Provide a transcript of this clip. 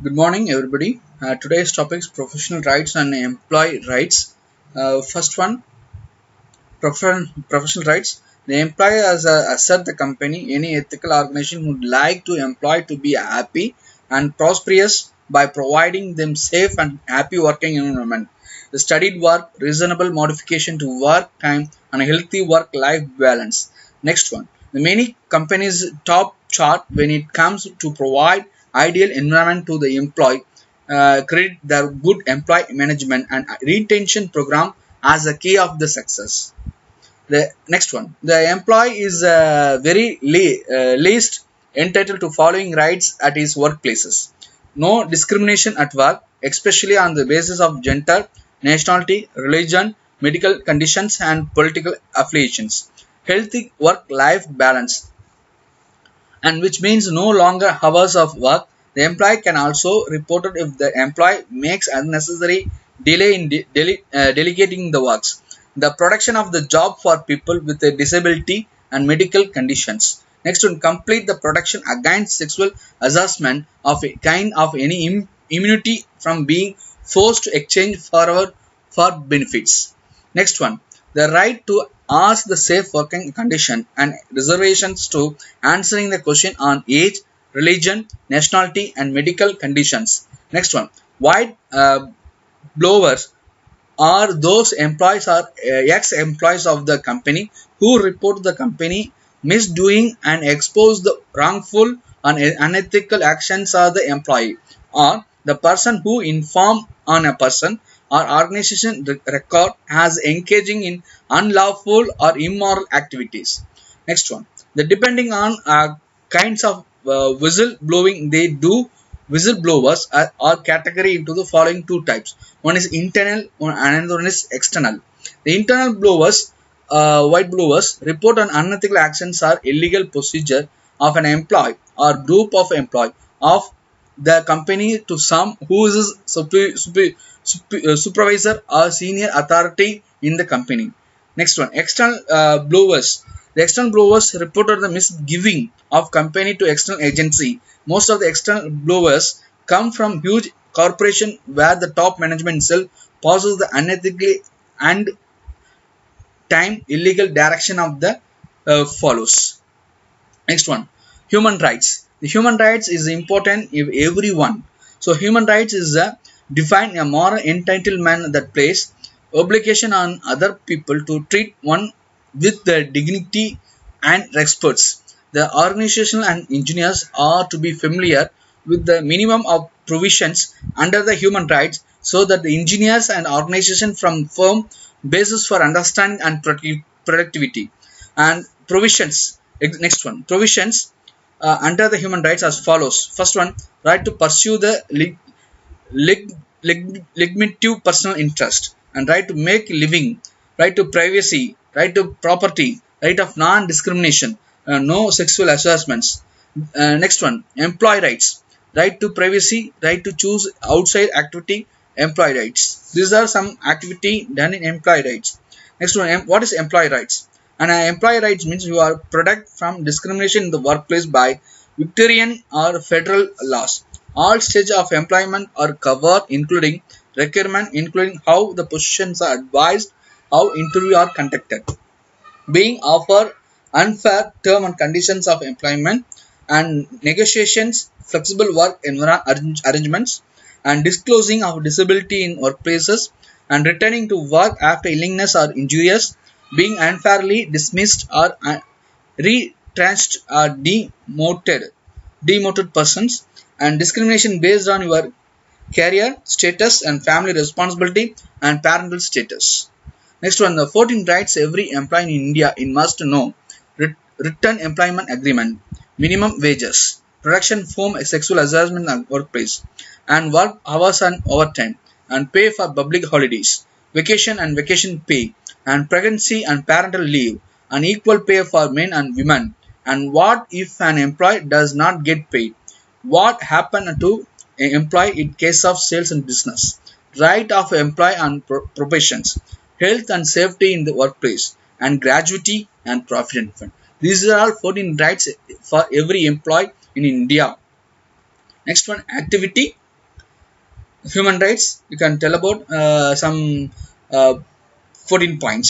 Good morning, everybody. Today's topic is professional rights and employee rights. First one, professional rights. The employer has assert the company, any ethical organization would like to employ to be happy and prosperous by providing them safe and happy working environment. The studied work, reasonable modification to work time, and a healthy work-life balance. Next one, the many companies top chart when it comes to provide ideal environment to the employee, credit their good employee management and retention program as a key of the success. The next one, the employee is least entitled to following rights at his workplaces. No discrimination at work, especially on the basis of gender, nationality, religion, medical conditions, and political affiliations. Healthy work-life balance, and which means no longer hours of work. The employee can also report it if the employee makes unnecessary delay in delegating the works. The protection of the job for people with a disability and medical conditions. Next one, complete the protection against sexual harassment of a kind of any immunity from being forced to exchange for benefits. Next one, the right to ask the safe working condition and reservations to answering the question on age, religion, nationality, and medical conditions. Next one, white blowers are those employees or ex-employees of the company who report the company misdoing and expose the wrongful and unethical actions of the employee, or the person who inform on a person or organization record as engaging in unlawful or immoral activities. Next one, the depending on kinds of whistleblowing they do. Whistleblowers are categorized into the following two types. One is internal and another one is external. The internal blowers, white blowers, report on unethical actions or illegal procedure of an employee or group of employee of the company to some who is supervisor or senior authority in the company. Next one, external blowers. The external blowers reported the misgiving of company to external agency. Most of the external blowers come from huge corporation where the top management itself pauses the unethically and time illegal direction of the follows. Next one, human rights. The human rights is important if everyone. So human rights is define a moral entitlement that place obligation on other people to treat one with the dignity and respect. The organization and engineers are to be familiar with the minimum of provisions under the human rights so that the engineers and organization from firm basis for understanding and productivity and provisions. Next one, provisions under the human rights as follows. First one, right to pursue the legitimate personal interest and right to make living, right to privacy, right to property, right of non-discrimination, no sexual harassments. Next one, employee rights, right to privacy, right to choose outside activity, employee rights. These are some activity done in employee rights. Next one, what is employee rights? And employee rights means you are protected from discrimination in the workplace by Victorian or federal laws. All stages of employment are covered, including requirement, including how the positions are advised, how interviews are conducted, being offered unfair term and conditions of employment, and negotiations, flexible work arrangements, and disclosing of disability in workplaces, and returning to work after illness or injuries, being unfairly dismissed or retrenched or demoted persons, and discrimination based on your career status and family responsibility and parental status. Next one, the 14 rights every employee in India must know. Written employment agreement, minimum wages, protection from sexual harassment at workplace, and work hours and overtime, and pay for public holidays, vacation and vacation pay, and pregnancy and parental leave, and equal pay for men and women. And what if an employee does not get paid? What happened to an employee in case of sales and business? Right of employee on probations, health and safety in the workplace, and gratuity and provident fund. These are all 14 rights for every employee in India. Next one, activity. human rights, you can tell about some uh, 14 points.